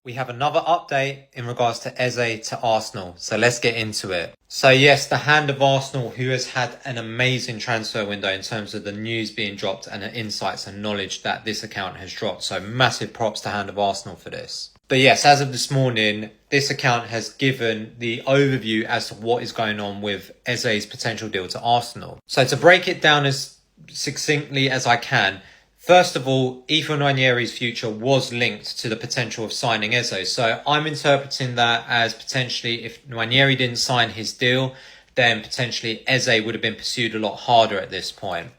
We have another update in regards to Eze to Arsenal, so let's get into it. So yes, the hand of Arsenal, who has had an amazing transfer window in terms of the news being dropped and the insights and knowledge that this account has dropped. So massive props to hand of Arsenal for this. But yes, as of this morning, this account has given the overview as to what is going on with Eze's potential deal to Arsenal. So to break it down as succinctly as I can, first of all, Ethan Nwaneri's future was linked to the potential of signing Eze. So I'm interpreting that as potentially if Nwaneri didn't sign his deal, then potentially Eze would have been pursued a lot harder at this point.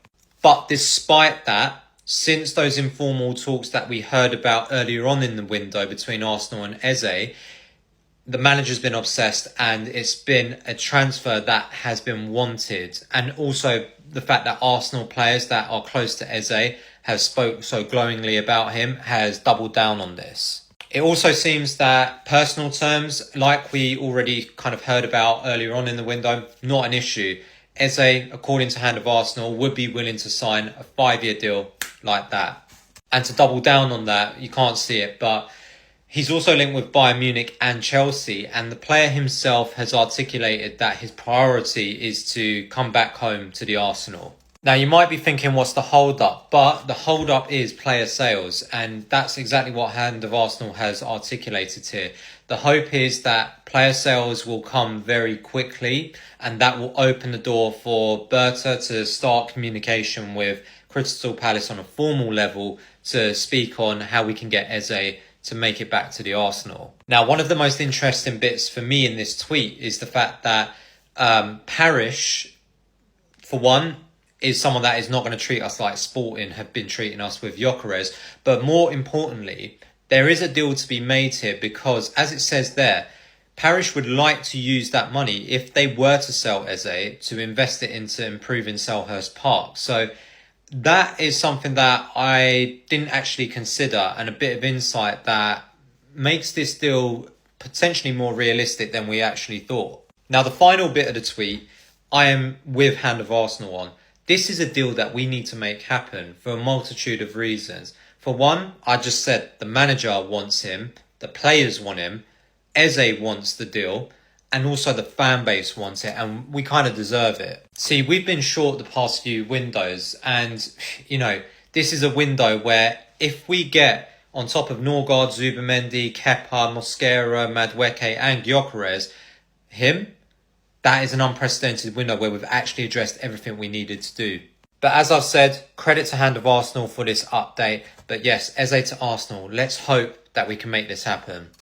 But despite that, since those informal talks that we heard about earlier on in the window between Arsenal and Eze, the manager's been obsessed and it's been a transfer that has been wanted. And also the fact that Arsenal players that are close to Eze have spoke so glowingly about him has doubled down on this. It also seems that personal terms, like we already kind of heard about earlier on in the window, not an issue. Eze, according to Hand of Arsenal, would be willing to sign a 5-year deal like that. And to double down on that, you can't see it, but he's also linked with Bayern Munich and Chelsea, and the player himself has articulated that his priority is to come back home to the Arsenal. Now, you might be thinking, what's the hold-up? But the hold-up is player sales, and that's exactly what Hand of Arsenal has articulated here. The hope is that player sales will come very quickly, and that will open the door for Berta to start communication with Crystal Palace on a formal level to speak on how we can get Eze to make it back to the Arsenal. Now, one of the most interesting bits for me in this tweet is the fact that Parish, for one, is someone that is not going to treat us like Sporting have been treating us with Gyökeres. But more importantly, there is a deal to be made here because, as it says there, Parish would like to use that money, if they were to sell Eze, to invest it into improving Selhurst Park. So that is something that I didn't actually consider, and a bit of insight that makes this deal potentially more realistic than we actually thought. Now, the final bit of the tweet, I am with Hand of Arsenal on. This is a deal that we need to make happen for a multitude of reasons. For one, I just said the manager wants him, the players want him, Eze wants the deal, and also the fan base wants it, and we kind of deserve it. See, we've been short the past few windows, and, you know, this is a window where if we get on top of Norgard, Zubimendi, Kepa, Mosquera, Madueke, and Gyökeres, him, that is an unprecedented window where we've actually addressed everything we needed to do. But as I've said, credit to Hand of Arsenal for this update. But yes, Eze to Arsenal. Let's hope that we can make this happen.